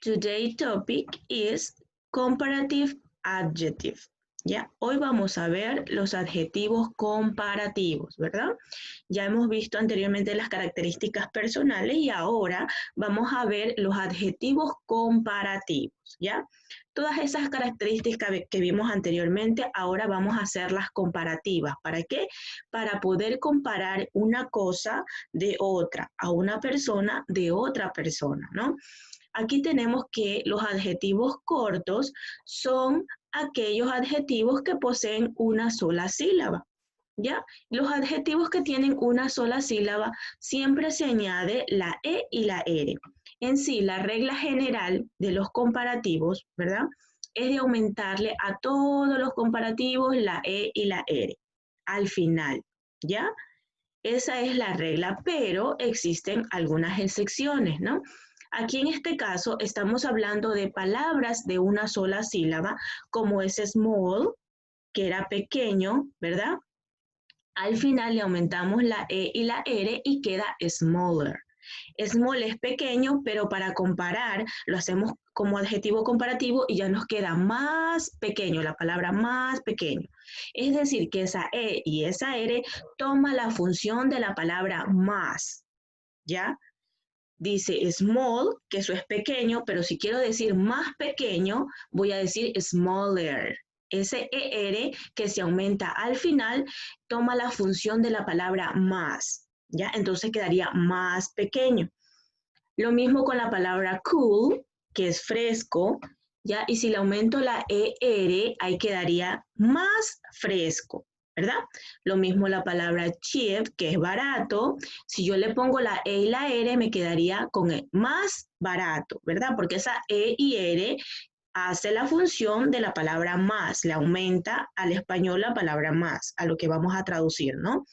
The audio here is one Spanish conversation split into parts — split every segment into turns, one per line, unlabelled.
Today's topic is comparative adjective. ¿Ya? Hoy vamos a ver los adjetivos comparativos, ¿verdad? Ya hemos visto anteriormente las características personales y ahora vamos a ver los adjetivos comparativos, ¿ya? Todas esas características que vimos anteriormente, ahora vamos a hacerlas comparativas. ¿Para qué? Para poder comparar una cosa de otra, a una persona de otra persona, ¿no? Aquí tenemos que los adjetivos cortos son aquellos adjetivos que poseen una sola sílaba, ¿ya? Los adjetivos que tienen una sola sílaba siempre se añade la E y la R. En sí, la regla general de los comparativos, ¿verdad? Es de aumentarle a todos los comparativos la E y la R al final, ¿ya? Esa es la regla, pero existen algunas excepciones, ¿no? Aquí en este caso estamos hablando de palabras de una sola sílaba, como es small, que era pequeño, ¿verdad? Al final le aumentamos la E y la R y queda smaller. Small es pequeño, pero para comparar lo hacemos como adjetivo comparativo y ya nos queda más pequeño, la palabra más pequeño. Es decir, que esa E y esa R toma la función de la palabra más, ¿ya? Dice small, que eso es pequeño, pero si quiero decir más pequeño, voy a decir smaller. Ese ER que se aumenta al final toma la función de la palabra más, ¿ya? Entonces quedaría más pequeño. Lo mismo con la palabra cool, que es fresco, ¿ya? Y si le aumento la ER, ahí quedaría más fresco, ¿verdad? Lo mismo la palabra cheap, que es barato. Si yo le pongo la E y la R, me quedaría con más barato, ¿verdad? Porque esa E y R hace la función de la palabra más, le aumenta al español la palabra más, a lo que vamos a traducir, ¿no?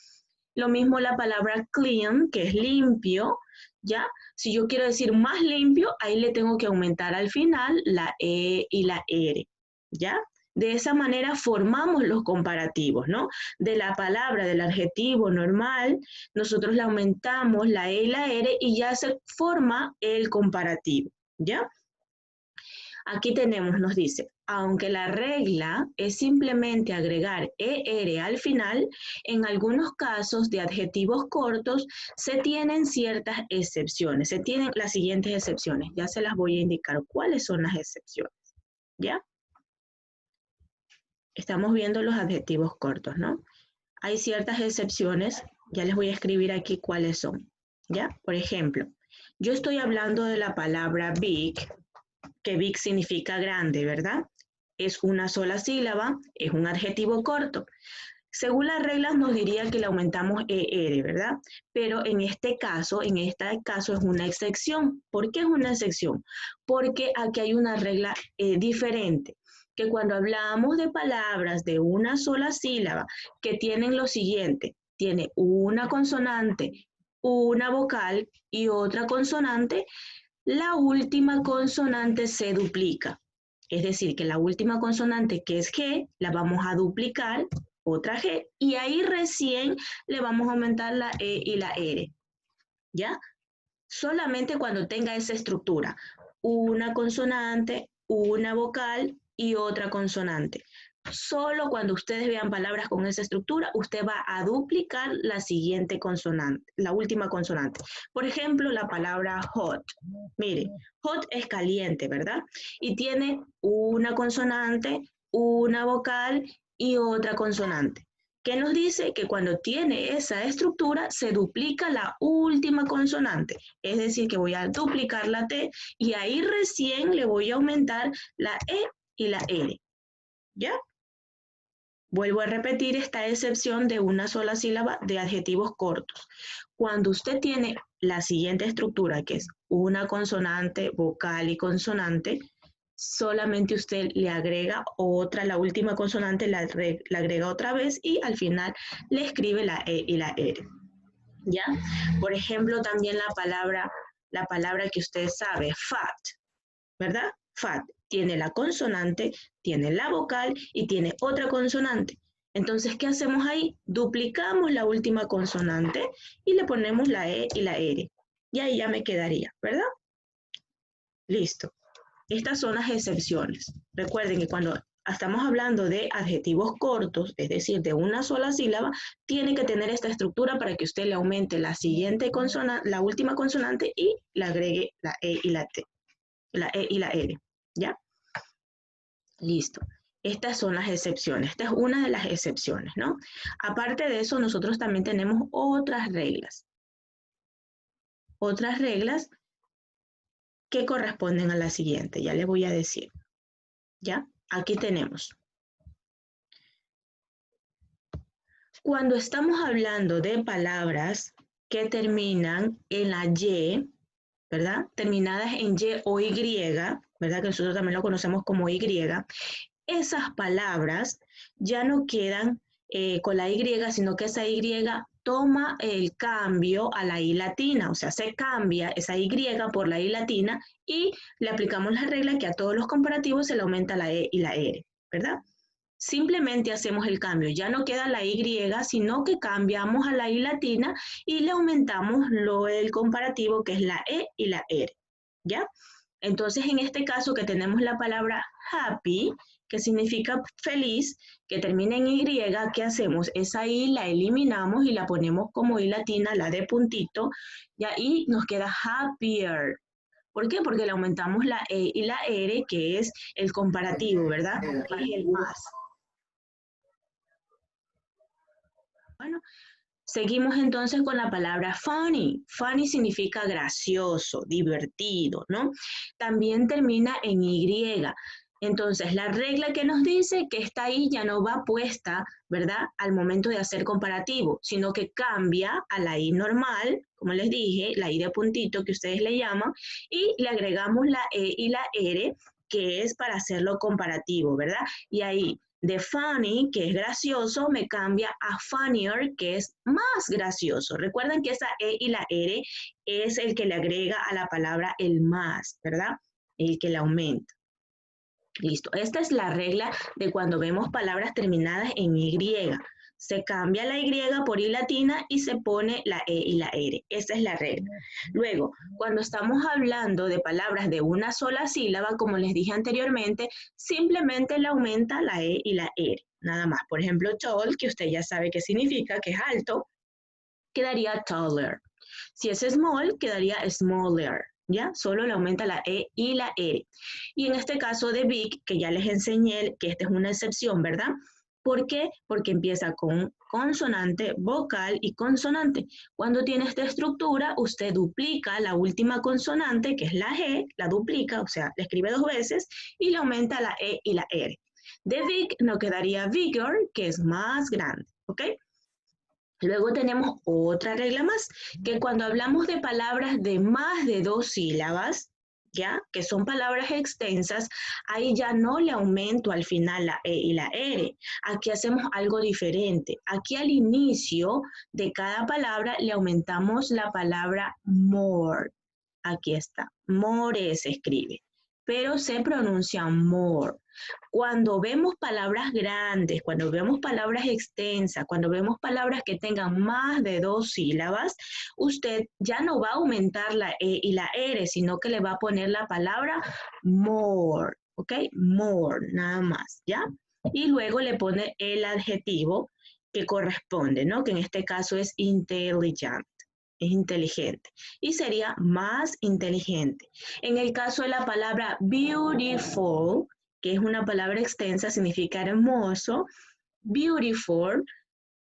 Lo mismo la palabra clean, que es limpio, ¿ya? Si yo quiero decir más limpio, ahí le tengo que aumentar al final la E y la R, ¿ya? De esa manera formamos los comparativos, ¿no? De la palabra, del adjetivo normal, nosotros le aumentamos la E y la R y ya se forma el comparativo, ¿ya? Aquí tenemos, nos dice, aunque la regla es simplemente agregar ER al final, en algunos casos de adjetivos cortos se tienen ciertas excepciones, se tienen las siguientes excepciones. Ya se las voy a indicar cuáles son las excepciones, ¿ya? Estamos viendo los adjetivos cortos, ¿no? Hay ciertas excepciones, ya les voy a escribir aquí cuáles son, ¿ya? Por ejemplo, yo estoy hablando de la palabra big, que big significa grande, ¿verdad? Es una sola sílaba, es un adjetivo corto. Según las reglas nos diría que le aumentamos ER, ¿verdad? Pero en este caso es una excepción. ¿Por qué es una excepción? Porque aquí hay una regla diferente, que cuando hablamos de palabras de una sola sílaba que tienen lo siguiente, tiene una consonante, una vocal y otra consonante, la última consonante se duplica. Es decir, que la última consonante, que es G, la vamos a duplicar, otra G, y ahí recién le vamos a aumentar la E y la R. ¿Ya? Solamente cuando tenga esa estructura. Una consonante, una vocal y otra consonante. Solo cuando ustedes vean palabras con esa estructura, usted va a duplicar la siguiente consonante, la última consonante. Por ejemplo, la palabra hot. Mire, hot es caliente, ¿verdad? Y tiene una consonante, una vocal y otra consonante. ¿Qué nos dice? Que cuando tiene esa estructura, se duplica la última consonante. Es decir, que voy a duplicar la T y ahí recién le voy a aumentar la E y la R. ¿Ya? Vuelvo a repetir esta excepción de una sola sílaba de adjetivos cortos. Cuando usted tiene la siguiente estructura, que es una consonante, vocal y consonante, solamente usted le agrega otra, la última consonante la agrega otra vez y al final le escribe la E y la R. ¿Ya? Por ejemplo, también la palabra que usted sabe, fat, ¿verdad? Fat tiene la consonante, tiene la vocal y tiene otra consonante. Entonces, ¿qué hacemos ahí? Duplicamos la última consonante y le ponemos la E y la R. Y ahí ya me quedaría, ¿verdad? Listo. Estas son las excepciones. Recuerden que cuando estamos hablando de adjetivos cortos, es decir, de una sola sílaba, tiene que tener esta estructura para que usted le aumente la siguiente consonante, la última consonante y le agregue la E y la T, la E y la R, ¿ya? Listo. Estas son las excepciones. Esta es una de las excepciones, ¿no? Aparte de eso, nosotros también tenemos otras reglas. Otras reglas que corresponden a la siguiente. Ya les voy a decir. ¿Ya? Aquí tenemos. Cuando estamos hablando de palabras que terminan en la Y, ¿verdad? Terminadas en Y o Y, ¿verdad? Que nosotros también lo conocemos como Y. Esas palabras ya no quedan con la Y, sino que esa Y toma el cambio a la I latina, o sea, se cambia esa Y por la I latina y le aplicamos la regla que a todos los comparativos se le aumenta la E y la R, ¿verdad? Simplemente hacemos el cambio, ya no queda la Y, sino que cambiamos a la I latina y le aumentamos el comparativo que es la E y la R, ¿ya? Entonces, en este caso que tenemos la palabra happy, que significa feliz, que termina en Y, ¿qué hacemos? Esa I la eliminamos y la ponemos como I latina, la de puntito, y ahí nos queda happier. ¿Por qué? Porque le aumentamos la E y la R, que es el comparativo, ¿verdad? Que es el más. Bueno, seguimos entonces con la palabra funny. Funny significa gracioso, divertido, ¿no? También termina en Y. Entonces, la regla que nos dice que esta I ya no va puesta, ¿verdad? Al momento de hacer comparativo, sino que cambia a la I normal, como les dije, la I de puntito que ustedes le llaman, y le agregamos la E y la R, que es para hacerlo comparativo, ¿verdad? Y ahí de funny, que es gracioso, me cambia a funnier, que es más gracioso. Recuerden que esa E y la R es el que le agrega a la palabra el más, ¿verdad? El que le aumenta. Listo. Esta es la regla de cuando vemos palabras terminadas en Y. Se cambia la Y por I latina y se pone la E y la R. Esa es la regla. Luego, cuando estamos hablando de palabras de una sola sílaba, como les dije anteriormente, simplemente le aumenta la E y la R. Nada más. Por ejemplo, tall, que usted ya sabe qué significa, que es alto, quedaría taller. Si es small, quedaría smaller. ¿Ya? Solo le aumenta la E y la R. Y en este caso de big, que ya les enseñé que esta es una excepción, ¿verdad? ¿Por qué? Porque empieza con consonante, vocal y consonante. Cuando tiene esta estructura, usted duplica la última consonante, que es la G, la duplica, o sea, la escribe 2 veces y le aumenta la E y la R. De big nos quedaría bigger, que es más grande, ¿ok? Luego tenemos otra regla más, que cuando hablamos de palabras de más de 2 sílabas, ¿ya? Que son palabras extensas, ahí ya no le aumento al final la E y la R. Aquí hacemos algo diferente. Aquí al inicio de cada palabra le aumentamos la palabra more. Aquí está. More se escribe, pero se pronuncia more. Cuando vemos palabras grandes, cuando vemos palabras extensas, cuando vemos palabras que tengan más de 2 sílabas, usted ya no va a aumentar la E y la R, sino que le va a poner la palabra more, ¿ok? More, nada más, ¿ya? Y luego le pone el adjetivo que corresponde, ¿no? Que en este caso es intelligent. Es inteligente y sería más inteligente. En el caso de la palabra beautiful, que es una palabra extensa, significa hermoso, beautiful,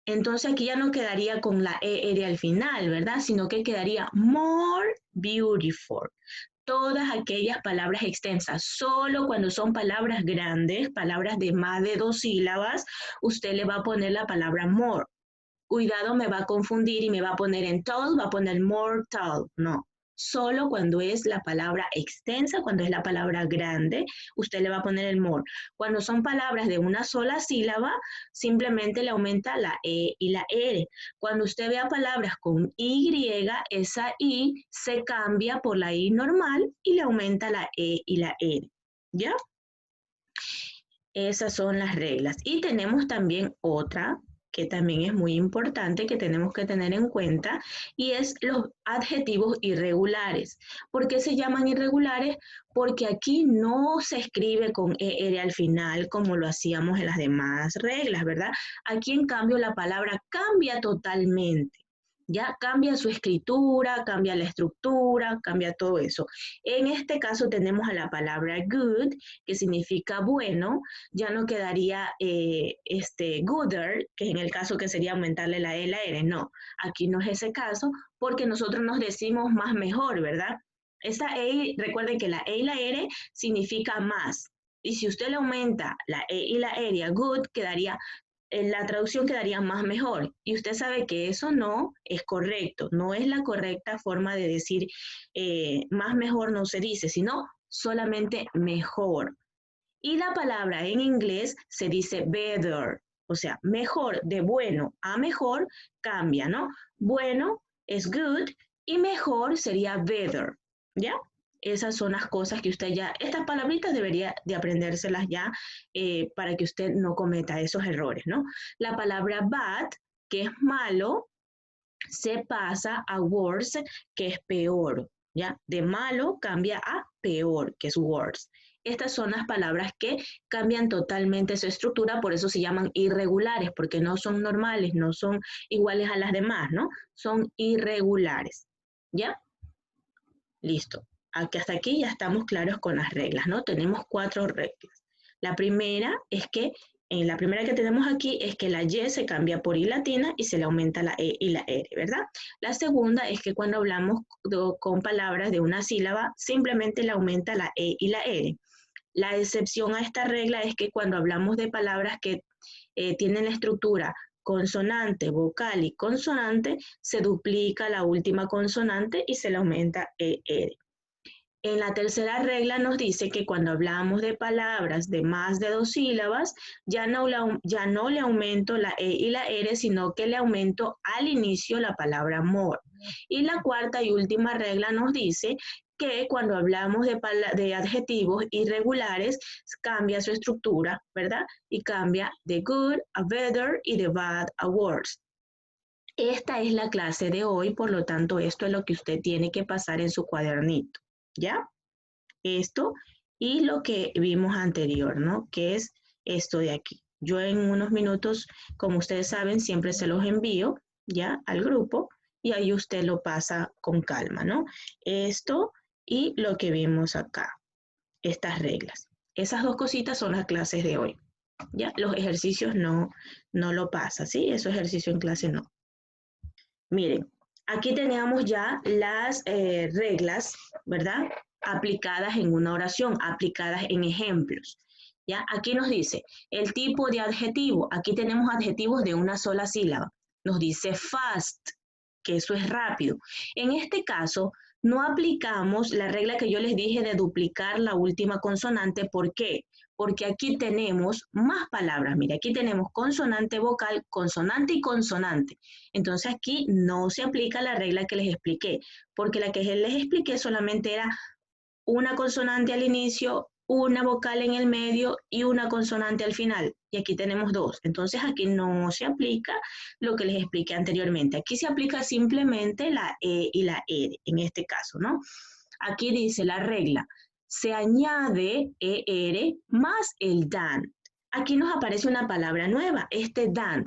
entonces aquí ya no quedaría con la ER al final, ¿verdad? Sino que quedaría more beautiful. Todas aquellas palabras extensas, solo cuando son palabras grandes, palabras de más de 2 sílabas, usted le va a poner la palabra more. Cuidado, me va a confundir y me va a poner en tall, va a poner more tall. No, solo cuando es la palabra extensa, cuando es la palabra grande, usted le va a poner el more. Cuando son palabras de una sola sílaba, simplemente le aumenta la E y la R. Cuando usted vea palabras con Y, esa I se cambia por la I normal y le aumenta la E y la R. ¿Ya? Esas son las reglas. Y tenemos también otra que también es muy importante, que tenemos que tener en cuenta, y es los adjetivos irregulares. ¿Por qué se llaman irregulares? Porque aquí no se escribe con ER al final como lo hacíamos en las demás reglas, ¿verdad? Aquí, en cambio, la palabra cambia totalmente. Ya cambia su escritura, cambia la estructura, cambia todo eso. En este caso tenemos a la palabra good, que significa bueno, ya no quedaría gooder, que en el caso que sería aumentarle la E y la R. No, aquí no es ese caso, porque nosotros nos decimos más mejor, ¿verdad? Esa E, recuerden que la E y la R significa más. Y si usted le aumenta la E y la R a good, quedaría la traducción quedaría más mejor. Y usted sabe que eso no es correcto, no es la correcta forma de decir más mejor no se dice, sino solamente mejor. Y la palabra en inglés se dice better, o sea, mejor, de bueno a mejor cambia, ¿no? Bueno es good y mejor sería better, ¿ya? Esas son las cosas que usted ya, estas palabritas debería de aprendérselas ya para que usted no cometa esos errores, ¿no? La palabra bad, que es malo, se pasa a worse, que es peor, ¿ya? De malo cambia a peor, que es worse. Estas son las palabras que cambian totalmente su estructura, por eso se llaman irregulares, porque no son normales, no son iguales a las demás, ¿no? Son irregulares, ¿ya? Listo. Aquí, hasta aquí ya estamos claros con las reglas, ¿no? Tenemos 4 reglas. La primera es que, la primera que tenemos aquí es que la Y se cambia por I latina y se le aumenta la E y la R, ¿verdad? La segunda es que cuando hablamos con palabras de una sílaba, simplemente le aumenta la E y la R. La excepción a esta regla es que cuando hablamos de palabras que tienen la estructura consonante, vocal y consonante, se duplica la última consonante y se le aumenta ER. En la tercera regla nos dice que cuando hablamos de palabras de más de 2 sílabas, ya no le aumento la E y la R, sino que le aumento al inicio la palabra more. Y la cuarta y última regla nos dice que cuando hablamos de adjetivos irregulares, cambia su estructura, ¿verdad? Y cambia de good a better y de bad a worse. Esta es la clase de hoy, por lo tanto, esto es lo que usted tiene que pasar en su cuadernito, ¿ya? Esto y lo que vimos anterior, ¿no? Que es esto de aquí. Yo en unos minutos, como ustedes saben, siempre se los envío, ¿ya? Al grupo y ahí usted lo pasa con calma, ¿no? Esto y lo que vimos acá, estas reglas. Esas 2 cositas son las clases de hoy, ¿ya? Los ejercicios no lo pasa, ¿sí? Esos ejercicios en clase no. Miren, aquí teníamos ya las reglas, ¿verdad? Aplicadas en una oración, aplicadas en ejemplos. ¿Ya? Aquí nos dice el tipo de adjetivo. Aquí tenemos adjetivos de una sola sílaba. Nos dice fast, que eso es rápido. En este caso, no aplicamos la regla que yo les dije de duplicar la última consonante. ¿Por qué? Porque aquí tenemos más palabras. Mira, aquí tenemos consonante vocal, consonante y consonante. Entonces aquí no se aplica la regla que les expliqué, porque la que les expliqué solamente era una consonante al inicio, una vocal en el medio y una consonante al final. Y aquí tenemos 2. Entonces aquí no se aplica lo que les expliqué anteriormente. Aquí se aplica simplemente la E y la R, en este caso, ¿no? Aquí dice la regla, se añade ER más el DAN. Aquí nos aparece una palabra nueva, este DAN.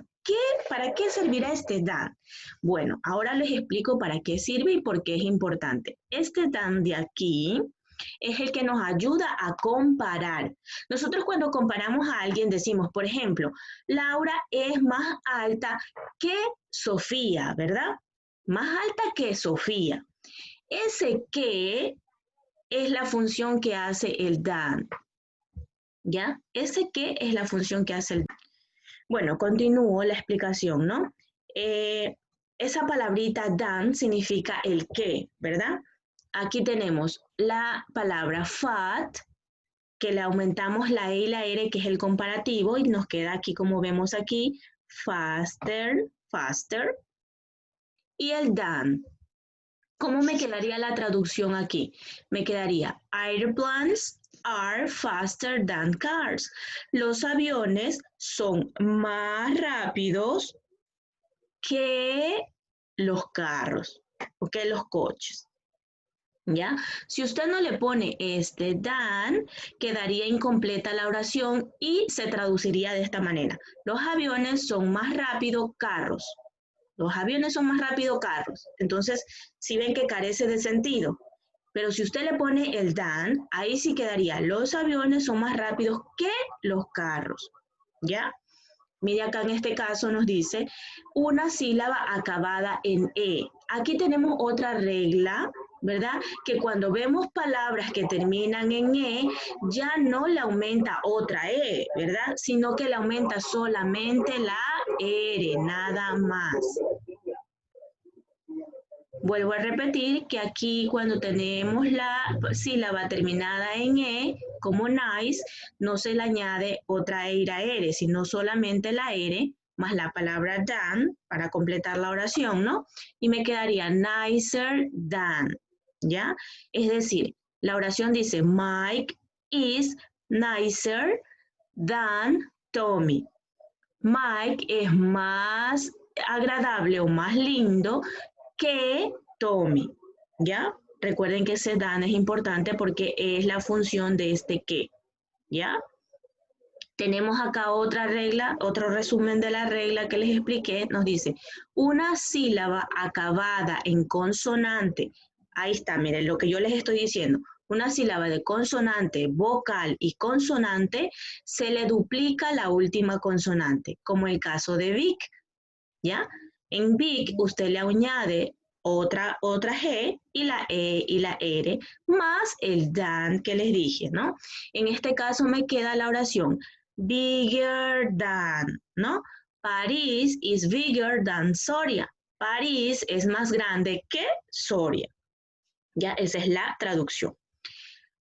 ¿Para qué servirá este DAN? Bueno, ahora les explico para qué sirve y por qué es importante. Este DAN de aquí es el que nos ayuda a comparar. Nosotros cuando comparamos a alguien decimos, por ejemplo, Laura es más alta que Sofía, ¿verdad? Más alta que Sofía. Ese que es la función que hace el DAN. ¿Ya? Ese que es la función que hace el DAN. Bueno, continúo la explicación, ¿no? Esa palabrita DAN significa el que, ¿verdad? Aquí tenemos la palabra fat, que le aumentamos la E y la R, que es el comparativo, y nos queda aquí, como vemos aquí, faster, faster. Y el DAN. ¿Cómo me quedaría la traducción aquí? Me quedaría airplanes are faster than cars. Los aviones son más rápidos que los carros o que los coches. ¿Ya? Si usted no le pone este than, quedaría incompleta la oración y se traduciría de esta manera. Los aviones son más rápido carros. Los aviones son más rápido carros. Entonces, si ven que carece de sentido. Pero si usted le pone el than, ahí sí quedaría. Los aviones son más rápidos que los carros. ¿Ya? Mire acá en este caso nos dice una sílaba acabada en E. Aquí tenemos otra regla, ¿verdad? Que cuando vemos palabras que terminan en E, ya no le aumenta otra E, ¿verdad? Sino que le aumenta solamente la R, nada más. Vuelvo a repetir que aquí cuando tenemos la sílaba terminada en E, como nice, no se le añade otra E y la R, sino solamente la R más la palabra than para completar la oración, ¿no? Y me quedaría nicer than, ¿ya? Es decir, la oración dice Mike is nicer than Tommy. Mike es más agradable o más lindo que Tommy, ¿ya? Recuerden que ese than es importante porque es la función de este que, ¿ya? Tenemos acá otra regla, otro resumen de la regla que les expliqué, nos dice, una sílaba acabada en consonante, ahí está, miren lo que yo les estoy diciendo, una sílaba de consonante, vocal y consonante, se le duplica la última consonante, como el caso de Vic, ¿ya? En Vic usted le añade otra G y la E y la R más el than que les dije, ¿no? En este caso me queda la oración bigger than, ¿no? París is bigger than Soria. París es más grande que Soria. Ya, esa es la traducción.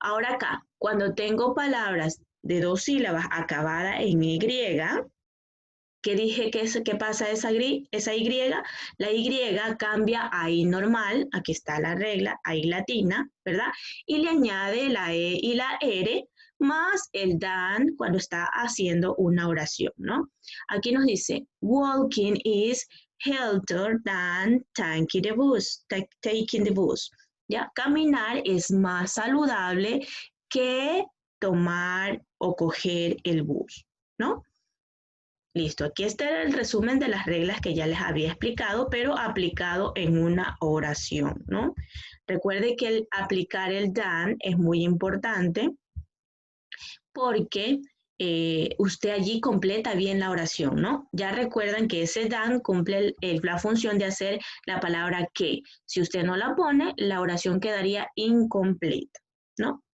Ahora acá, cuando tengo palabras de dos sílabas acabadas en Y, ¿qué dije que pasa esa Y? La Y cambia a I normal, aquí está la regla, a I latina, ¿verdad? Y le añade la E y la R más el than cuando está haciendo una oración, ¿no? Aquí nos dice, walking is healthier than taking the bus. ¿Ya? Caminar es más saludable que tomar o coger el bus, ¿no? Listo, aquí está el resumen de las reglas que ya les había explicado, pero aplicado en una oración, ¿no? Recuerde que el aplicar el than es muy importante porque usted allí completa bien la oración, ¿no? Ya recuerdan que ese than cumple la función de hacer la palabra que. Si usted no la pone, la oración quedaría incompleta, ¿no?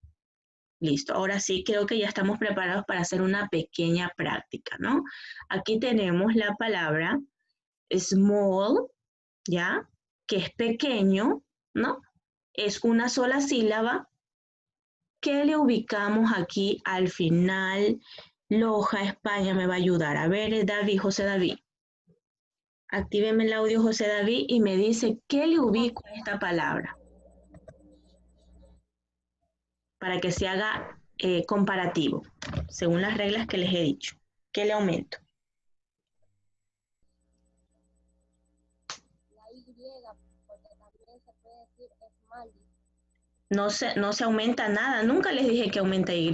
Listo, ahora sí creo que ya estamos preparados para hacer una pequeña práctica, ¿no? Aquí tenemos la palabra small, ¿ya? Que es pequeño, ¿no? Es una sola sílaba. ¿Qué le ubicamos aquí al final? Loja, España me va a ayudar. A ver, David, José David. Actíveme el audio, José David, y me dice, ¿qué le ubico a esta palabra? Para que se haga comparativo, según las reglas que les he dicho. ¿Qué le aumento?
La Y, porque también se puede decir small.
No se aumenta nada, nunca les dije que aumenta Y.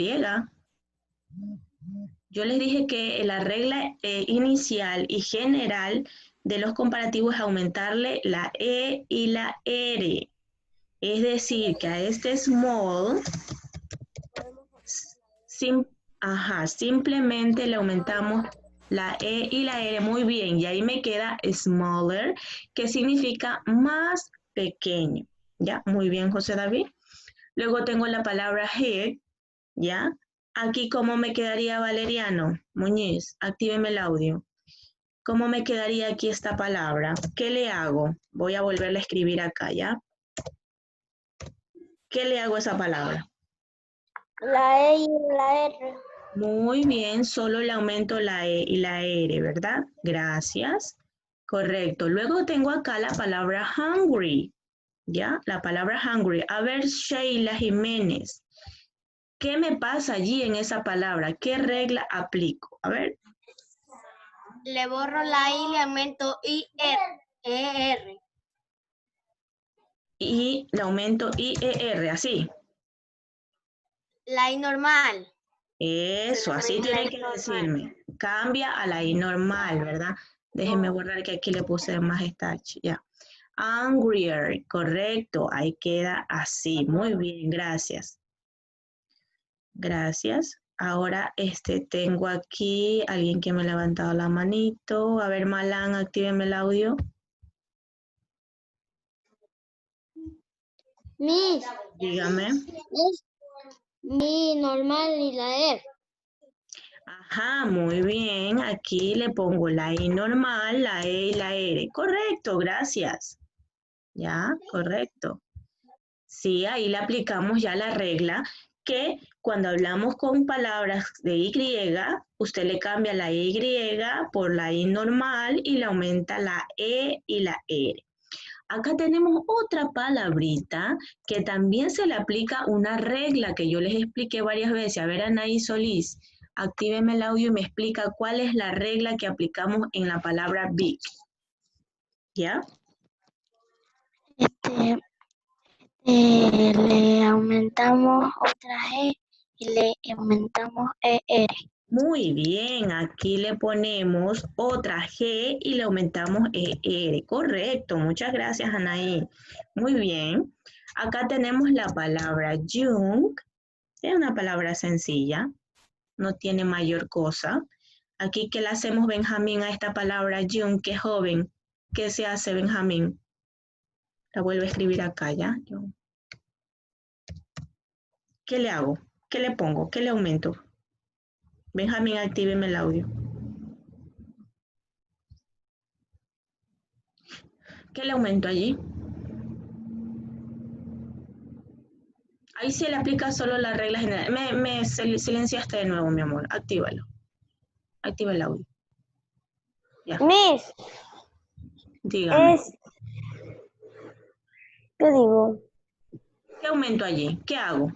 Yo les dije que la regla inicial y general de los comparativos es aumentarle la E y la R. Es decir, que a este small simplemente le aumentamos la E y la R muy bien. Y ahí me queda smaller, que significa más pequeño. ¿Ya? Muy bien, José David. Luego tengo la palabra head, ¿ya? Aquí, ¿cómo me quedaría Valeriano? Muñiz, actíveme el audio. ¿Cómo me quedaría aquí esta palabra? ¿Qué le hago? Voy a volverla a escribir acá, ¿ya? ¿Qué le hago a esa palabra?
La E y la R.
Muy bien, solo le aumento la E y la R, ¿verdad? Gracias. Correcto. Luego tengo acá la palabra hungry, ¿ya? La palabra hungry. A ver, Sheila Jiménez, ¿Qué me pasa allí en esa palabra? ¿Qué regla aplico? A ver.
Le borro la I y le aumento ER.
Y le aumento IER, así.
La I normal.
Eso, así tiene que decirme. Cambia a la I normal, ¿verdad? Déjenme borrar que aquí le puse más starch, ya. Angrier, correcto, ahí queda así. Muy bien, gracias. Gracias. Ahora tengo aquí alguien que me ha levantado la manito. A ver, Malan, actíveme el audio.
Miss,
Dígame.
es mi normal y la E.
Ajá, muy bien. Aquí le pongo la I normal, la E y la R. Correcto, gracias. Ya, correcto. Sí, ahí le aplicamos ya la regla que cuando hablamos con palabras de Y, usted le cambia la Y por la I normal y le aumenta la E y la R. Acá tenemos otra palabrita que también se le aplica una regla que yo les expliqué varias veces. A ver, Anaí Solís, actíveme el audio y me explica cuál es la regla que aplicamos en la palabra big. ¿Ya?
Le aumentamos otra G y le aumentamos ER.
Muy bien, aquí le ponemos otra G y le aumentamos ER. Correcto, muchas gracias, Anaí. Muy bien. Acá tenemos la palabra young. Es una palabra sencilla, no tiene mayor cosa. Aquí, ¿qué le hacemos, Benjamín, a esta palabra young, que es joven? ¿Qué se hace, Benjamín? La vuelvo a escribir acá, ¿ya? ¿Qué le hago? ¿Qué le pongo? ¿Qué le aumento? Benjamín, actíveme el audio. ¿Qué le aumento allí? Ahí se le aplica solo la regla general. Me silenciaste de nuevo, mi amor. Actívalo. Activa el audio. Ya.
Miss,
Dígame.
¿qué digo?
¿Qué aumento allí? ¿Qué hago?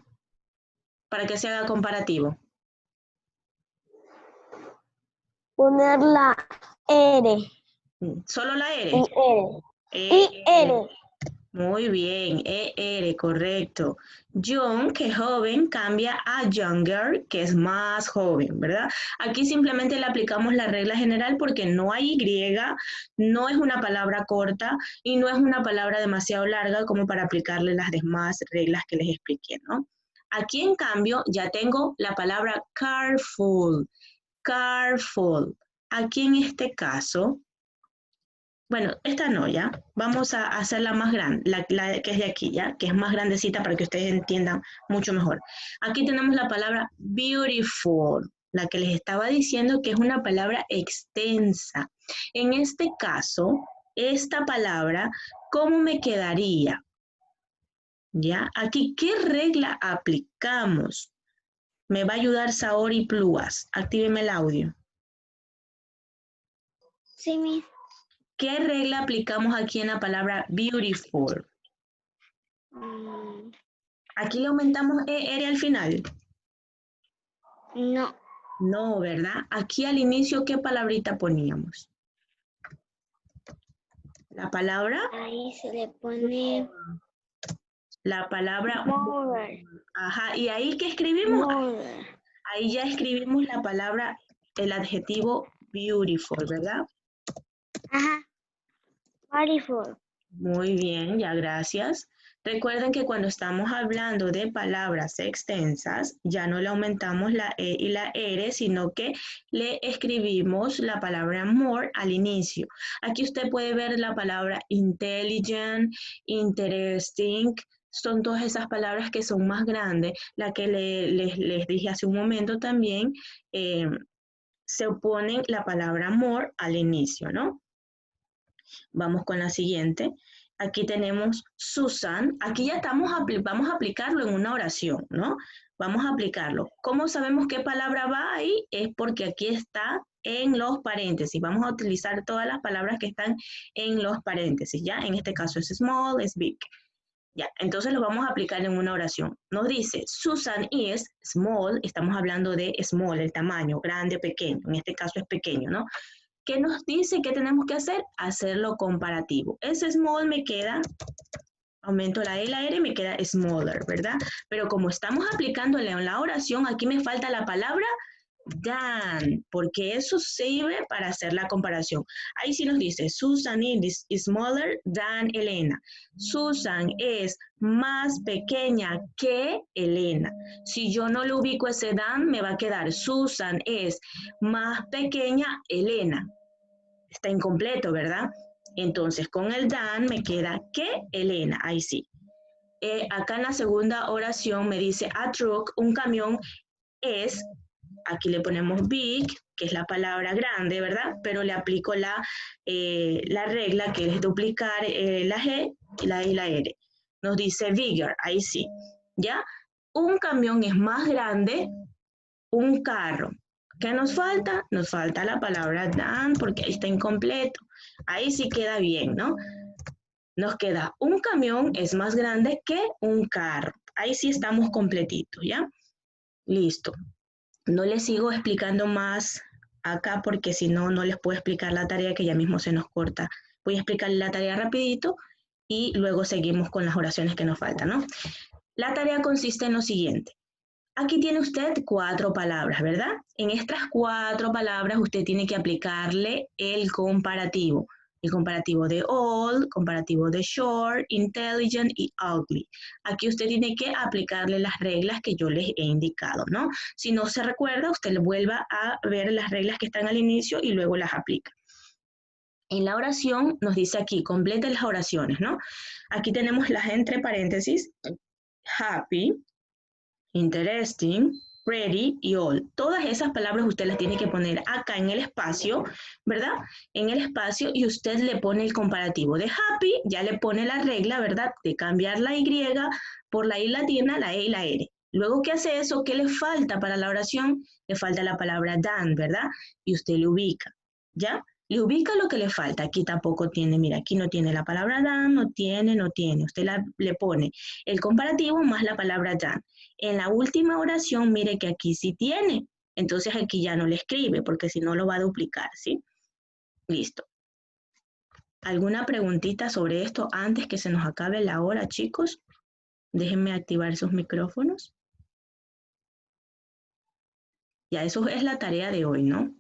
Para que se haga comparativo.
Poner la R
Solo la
y
R.
R. Y
R.
R.
Muy bien, ER, correcto. Young, que es joven, cambia a younger, que es más joven, ¿verdad? Aquí simplemente le aplicamos la regla general porque no hay Y, no es una palabra corta y no es una palabra demasiado larga como para aplicarle las demás reglas que les expliqué, ¿no? Aquí, en cambio, ya tengo la palabra careful, careful. Aquí en este caso, bueno, esta no, ¿ya? Vamos a hacerla más grande, la que es de aquí, ¿ya? Que es más grandecita para que ustedes entiendan mucho mejor. Aquí tenemos la palabra beautiful, la que les estaba diciendo que es una palabra extensa. En este caso, esta palabra, ¿cómo me quedaría? ¿Ya? Aquí, ¿qué regla aplicamos? Me va a ayudar Saori Pluas. Actíveme el audio.
Sí, Miss.
¿Qué regla aplicamos aquí en la palabra beautiful? Aquí le aumentamos ER al final.
No.
No, ¿verdad? Aquí al inicio, ¿qué palabrita poníamos? La palabra,
Ahí se le pone
la palabra,
more.
ajá, y ahí ¿qué escribimos?
More.
Ahí ya escribimos la palabra, el adjetivo beautiful, ¿verdad?
Ajá. Beautiful.
Muy bien, ya gracias. Recuerden que cuando estamos hablando de palabras extensas, ya no le aumentamos la E y la R, sino que le escribimos la palabra more al inicio. Aquí usted puede ver la palabra intelligent, interesting, son todas esas palabras que son más grandes. La que les dije hace un momento también, se opone la palabra more al inicio, ¿no? Vamos con la siguiente. Aquí tenemos Susan. Aquí ya vamos a aplicarlo en una oración, ¿no? Vamos a aplicarlo. ¿Cómo sabemos qué palabra va ahí? Es porque aquí está en los paréntesis. Vamos a utilizar todas las palabras que están en los paréntesis, ¿ya? En este caso es small, es big. Ya, entonces lo vamos a aplicar en una oración. Nos dice, Susan is small, estamos hablando de small, el tamaño, grande o pequeño, en este caso es pequeño, ¿no? ¿Qué nos dice que tenemos que hacer? Hacerlo comparativo. Ese small me queda, aumento la E y la R, me queda smaller, ¿verdad? Pero como estamos aplicándole en la oración, aquí me falta la palabra than, porque eso sirve para hacer la comparación. Ahí sí nos dice, Susan is smaller than Elena. Susan es más pequeña que Elena. Si yo no le ubico ese than, me va a quedar Susan es más pequeña Elena. Está incompleto, ¿verdad? Entonces, con el than me queda que Elena. Ahí sí. Acá en la segunda oración me dice, a truck, un camión es, aquí le ponemos big, que es la palabra grande, ¿verdad? Pero le aplico la regla que es duplicar la G y la I y la R. Nos dice bigger, ahí sí, ¿ya? Un camión es más grande, un carro. ¿Qué nos falta? Nos falta la palabra than porque ahí está incompleto. Ahí sí queda bien, ¿no? Nos queda un camión es más grande que un carro. Ahí sí estamos completitos, ¿ya? Listo. No les sigo explicando más acá porque si no, no les puedo explicar la tarea que ya mismo se nos corta. Voy a explicarles la tarea rapidito y luego seguimos con las oraciones que nos faltan, ¿no? La tarea consiste en lo siguiente. Aquí tiene usted 4 palabras, ¿verdad? En estas 4 palabras usted tiene que aplicarle el comparativo. El comparativo de old, comparativo de short, intelligent y ugly. Aquí usted tiene que aplicarle las reglas que yo les he indicado, ¿no? Si no se recuerda, usted le vuelva a ver las reglas que están al inicio y luego las aplica. En la oración nos dice aquí, complete las oraciones, ¿no? Aquí tenemos las entre paréntesis, happy, interesting, pretty y all. Todas esas palabras usted las tiene que poner acá en el espacio, ¿verdad? En el espacio y usted le pone el comparativo de happy, ya le pone la regla, ¿verdad? De cambiar la Y por la I latina, la E y la R. Luego que hace eso, ¿qué le falta para la oración? Le falta la palabra than, ¿verdad? Y usted le ubica, ¿ya? Le ubica lo que le falta. Aquí tampoco tiene, mira, aquí no tiene la palabra than, no tiene. Usted le pone el comparativo más la palabra than. En la última oración, mire que aquí sí tiene. Entonces aquí ya no le escribe, porque si no lo va a duplicar, ¿sí? Listo. ¿Alguna preguntita sobre esto antes que se nos acabe la hora, chicos? Déjenme activar sus micrófonos. Ya, eso es la tarea de hoy, ¿no?